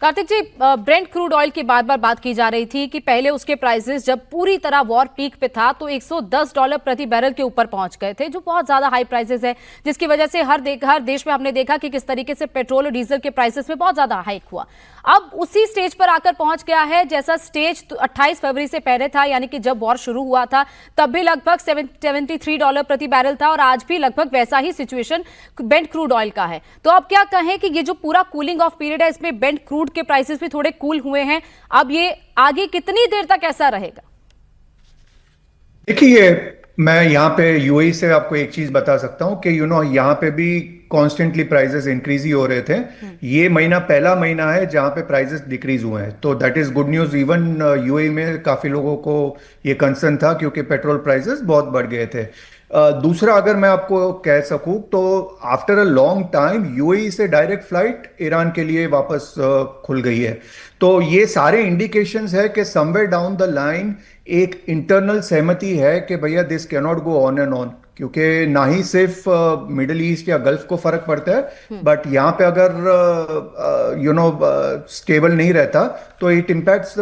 कार्तिक जी, Brent crude oil की बार बार बात की जा रही थी कि पहले उसके प्राइसेस जब पूरी तरह वॉर पीक पे था तो $110 प्रति बैरल के ऊपर पहुंच गए थे, जो बहुत ज्यादा हाई प्राइसेस है, जिसकी वजह से हर देश में हमने देखा कि किस तरीके से पेट्रोल और डीजल के प्राइसेस में बहुत ज्यादा हाइक हुआ। अब उसी स्टेज पर आकर पहुंच गया है जैसा स्टेज 28 फरवरी से पहले था, यानी कि जब वॉर शुरू हुआ था तब भी लगभग $73 प्रति बैरल था और आज भी लगभग वैसा ही सिचुएशन ब्रेंट क्रूड ऑयल का है। तो अब क्या कहें कि ये जो पूरा कूलिंग ऑफ पीरियड है इसमें ब्रेंट क्रूड के प्राइसेस भी थोड़े कूल हुए हैं, अब ये आगे कितनी देर तक ऐसा रहेगा? देखिए, मैं यहाँ पे यूएई से आपको एक चीज बता सकता हूँ कि यहाँ पे भी कॉन्स्टेंटली प्राइसेस इंक्रीज ही हो रहे थे। ये महीना पहला महीना है जहाँ पे प्राइसेस डिक्रीज हुए हैं, तो that is good news. Even UAE में काफी लोगों को ये कंसर्न था क्योंकि पेट्रोल प्राइसेस बहुत बढ़ गए थे। दूसरा, अगर मैं आपको कह सकूं तो after a long time UAE से डायरेक्ट फ्लाइट ईरान के लिए वापस खुल गई है। तो ये सारे इंडिकेशंस है कि समवेयर डाउन द लाइन एक इंटरनल सहमति है कि भैया this can not go on and on, क्योंकि ना ही सिर्फ मिडिल ईस्ट या गल्फ को फर्क पड़ता है, बट यहाँ पे अगर स्टेबल नहीं रहता तो it impacts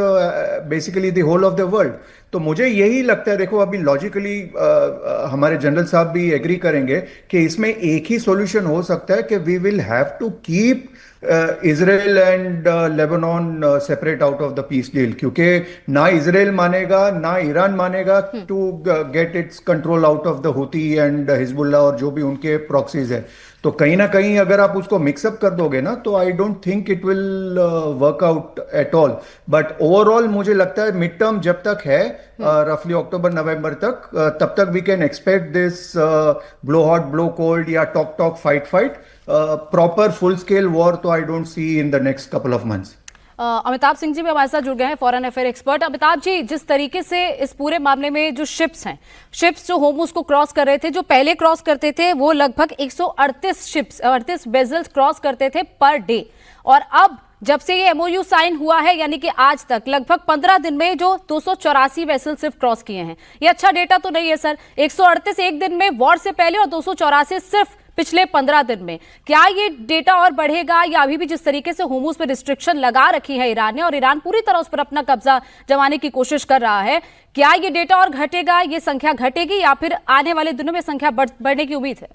basically the whole of the world. तो मुझे यही लगता है, देखो अभी लॉजिकली हमारे जनरल साहब भी एग्री करेंगे कि इसमें एक ही सॉल्यूशन हो सकता है कि we will have to keep Israel and Lebanon separate out of the peace deal, क्योंकि ना इजराइल मानेगा ना ईरान मानेगा to get its control out of the Houthi and Hezbollah और जो भी उनके प्रॉक्सीज है। तो कहीं ना कहीं अगर आप उसको मिक्सअप कर दोगे ना तो I don't think it will work out at all. But overall मुझे लगता है मिड टर्म जब तक है, रफली अक्टूबर नवंबर तक, तब तक we can expect this blow hot blow cold या talk talk fight proper full scale war तो I don't see in the next couple of months. Amitabh Singh ji भी हमारे साथ जुड़ गए हैं, foreign affair expert. Amitabh ji, जिस तरीके से इस पूरे मामले में जो शिप्स जो होर्मुज को क्रॉस कर रहे थे, जो पहले क्रॉस करते थे वो लगभग 138 वेजल्स क्रॉस करते थे पर डे, और अब जब से ये एमओयू साइन हुआ है यानी कि आज तक लगभग 15 दिन में जो 284 वेसल सिर्फ क्रॉस किए हैं। ये अच्छा डेटा तो नहीं है सर, 138 एक दिन में वॉर से पहले और 284 सिर्फ पिछले 15 दिन में। क्या ये डेटा और बढ़ेगा या अभी भी जिस तरीके से होर्मुज पर रिस्ट्रिक्शन लगा रखी है ईरान ने और ईरान पूरी तरह उस पर अपना कब्जा जमाने की कोशिश कर रहा है, क्या ये डेटा और घटेगा, ये संख्या घटेगी या फिर आने वाले दिनों में संख्या बढ़ने की उम्मीद है?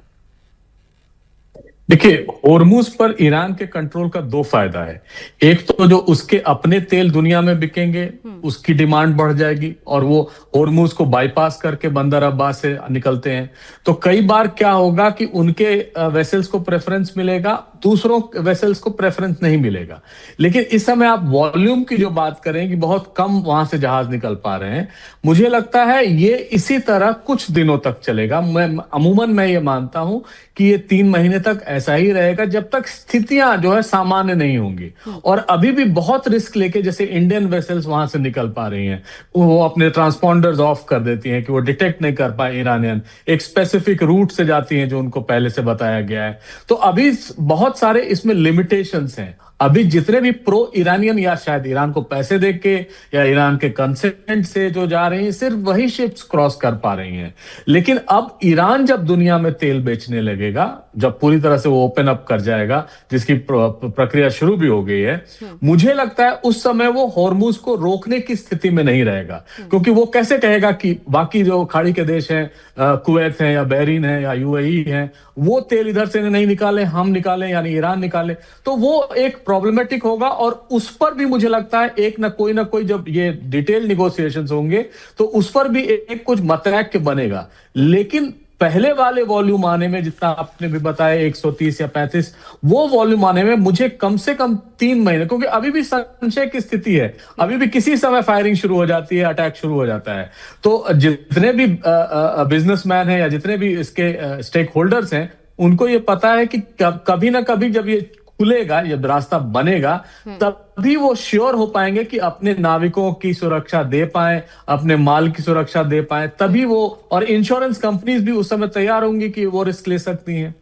देखिए, होर्मुज पर ईरान के कंट्रोल का दो फायदा है। एक तो जो उसके अपने तेल दुनिया में बिकेंगे उसकी डिमांड बढ़ जाएगी और वो होर्मुज को बाईपास करके बंदर अब्बास से निकलते हैं, तो कई बार क्या होगा कि उनके वेसल्स को प्रेफरेंस मिलेगा, दूसरों वेसल्स को प्रेफरेंस नहीं मिलेगा। लेकिन इस समय आप वॉल्यूम की जो बात करें कि बहुत कम वहां से जहाज निकल पा रहे हैं, मुझे लगता है ये इसी तरह कुछ दिनों तक चलेगा। मैं ये मानता हूं कि ये 3 महीने तक ऐसा ही रहेगा जब तक स्थितियां जो है सामान्य नहीं होंगी। और अभी भी बहुत रिस्क लेके जैसे इंडियन वेसल्स वहां से निकल पा रही हैं, वो अपने ट्रांसपॉन्डर्स ऑफ कर देती हैं कि वो डिटेक्ट नहीं कर पाए ईरानियन, एक स्पेसिफिक रूट से जाती हैं जो उनको पहले से बताया गया है। तो अभी बहुत सारे इसमें लिमिटेशंस हैं। अभी जितने भी प्रो ईरानियन या शायद ईरान को पैसे देके या ईरान के कंसेंट से जो जा रही हैं, सिर्फ वही शिप्स क्रॉस कर पा रही हैं। लेकिन अब ईरान जब दुनिया में तेल बेचने लगेगा, जब पूरी तरह से वो ओपन अप कर जाएगा, जिसकी प्रक्रिया शुरू भी हो गई है, मुझे लगता है उस समय वो होर्मुज को रोकने की स्थिति में नहीं रहेगा। क्योंकि वो कैसे कहेगा कि बाकी जो खाड़ी के देश हैं, कुवैत है या बहरीन है या यूएई है, वो तेल इधर से नहीं निकाले, हम निकालें, यानी ईरान निकाले, तो वो एक प्रॉब्लमेटिक होगा। और उस पर भी मुझे लगता है एक ना कोई जब ये डिटेल निगोशिएशंस होंगे तो उस पर भी एक कुछ मतरैक बनेगा। लेकिन पहले वाले वॉल्यूम आने में, जितना आपने भी बताया 130 या 35, वो वॉल्यूम आने में मुझे कम से कम 3 महीने, क्योंकि अभी भी संशय की स्थिति है, अभी भी किसी समय फायरिंग शुरू हो जाती है, अटैक शुरू हो जाता है। तो जितने भी बिजनेसमैन हैं या जितने भी इसके स्टेक होल्डर्स हैं, उनको ये पता है कि कभी ना कभी जब ये खुलेगा, जब रास्ता बनेगा, तभी वो श्योर हो पाएंगे कि अपने नाविकों की सुरक्षा दे पाए, अपने माल की सुरक्षा दे पाए, तभी वो, और इंश्योरेंस कंपनीज भी उस समय तैयार होंगी कि वो रिस्क ले सकती हैं।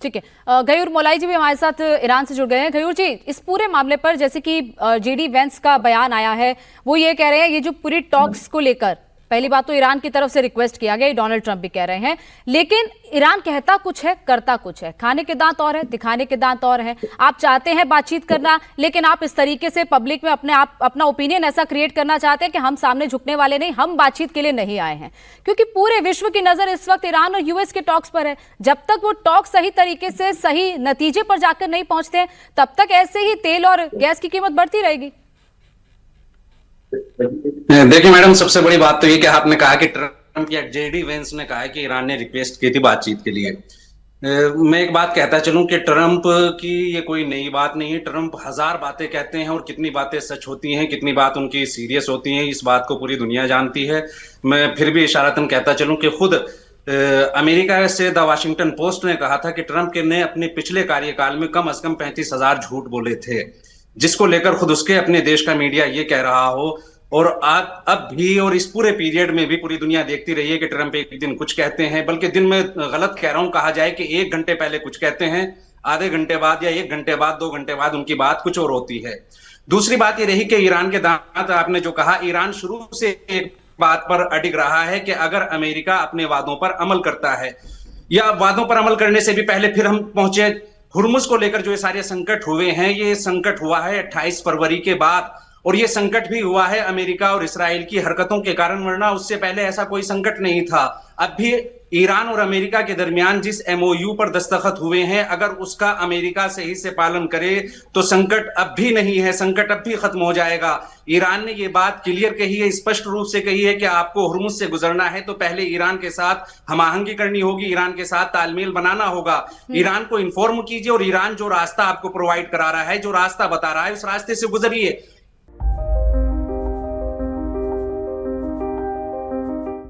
ठीक है, गयूर मौलाई जी भी हमारे साथ ईरान से जुड़ गए हैं। गयूर जी, इस पूरे मामले पर जैसे कि जेडी वेंस का बयान आया है, वो ये कह रहे हैं ये जो पूरी टॉक्स को लेकर पहली बात तो ईरान की तरफ से रिक्वेस्ट किया गया, डोनाल्ड ट्रंप भी कह रहे हैं, लेकिन ईरान कहता कुछ है करता कुछ है। खाने के दांत और है, दिखाने के दांत और है। आप चाहते हैं बातचीत करना, लेकिन आप इस तरीके से पब्लिक में अपना ओपिनियन ऐसा क्रिएट करना चाहते हैं कि हम सामने झुकने वाले नहीं, हम बातचीत के लिए नहीं आए हैं, क्योंकि पूरे विश्व की नजर इस वक्त ईरान और यूएस के टॉक्स पर है। जब तक वो टॉक सही तरीके से सही नतीजे पर जाकर नहीं पहुंचते, तब तक ऐसे ही तेल और गैस की कीमत बढ़ती रहेगी। देखिए मैडम, सबसे बड़ी बात तो ये कि आपने कहा कि ट्रंप या जेडी वेंस ने कहा कि ईरान ने रिक्वेस्ट की थी बातचीत के लिए। मैं एक बात कहता चलूं कि ट्रंप की ये कोई नई बात नहीं है। ट्रंप हजार बातें कहते हैं और कितनी बातें सच होती हैं, कितनी बात उनकी सीरियस होती हैं, इस बात को पूरी दुनिया जानती है। मैं फिर भी इशारतन कहता चलूं कि खुद अमेरिका से द वाशिंगटन पोस्ट ने कहा था कि ट्रंप ने अपने पिछले कार्यकाल में कम से कम 35,000 झूठ बोले थे, जिसको लेकर खुद उसके अपने देश का मीडिया ये कह रहा हो। और अब भी और इस पूरे पीरियड में भी पूरी दुनिया देखती रही है कि ट्रंप एक दिन कुछ कहते हैं, बल्कि दिन में गलत कह रहा हूं, कहा जाए कि 1 घंटे पहले कुछ कहते हैं, आधे घंटे बाद या 1 घंटे बाद 2 घंटे बाद उनकी बात कुछ और होती है। दूसरी बात ये रही कि ईरान के दांत, आपने जो कहा, ईरान शुरू से एक बात पर अडिग रहा है कि अगर अमेरिका अपने वादों पर अमल करता है, या वादों पर अमल करने से भी पहले फिर हम पहुंचे हुर्मुज को लेकर जो ये सारे संकट हुए हैं, ये संकट हुआ है 28 फरवरी के बाद, और ये संकट भी हुआ है अमेरिका और इसराइल की हरकतों के कारण, वरना उससे पहले ऐसा कोई संकट नहीं था। अब भी ईरान और अमेरिका के दरमियान जिस एमओयू पर दस्तखत हुए हैं, अगर उसका अमेरिका सही से पालन करे तो संकट अब भी नहीं है, संकट अब भी खत्म हो जाएगा। ईरान ने ये बात क्लियर कही है, स्पष्ट रूप से कही है कि आपको हुर्मुज से गुजरना है तो पहले ईरान के साथ हमाहंगी करनी होगी, ईरान के साथ तालमेल बनाना होगा। ईरान को इन्फॉर्म कीजिए और ईरान जो रास्ता आपको प्रोवाइड करा रहा है, जो रास्ता बता रहा है, उस रास्ते से गुजरिए।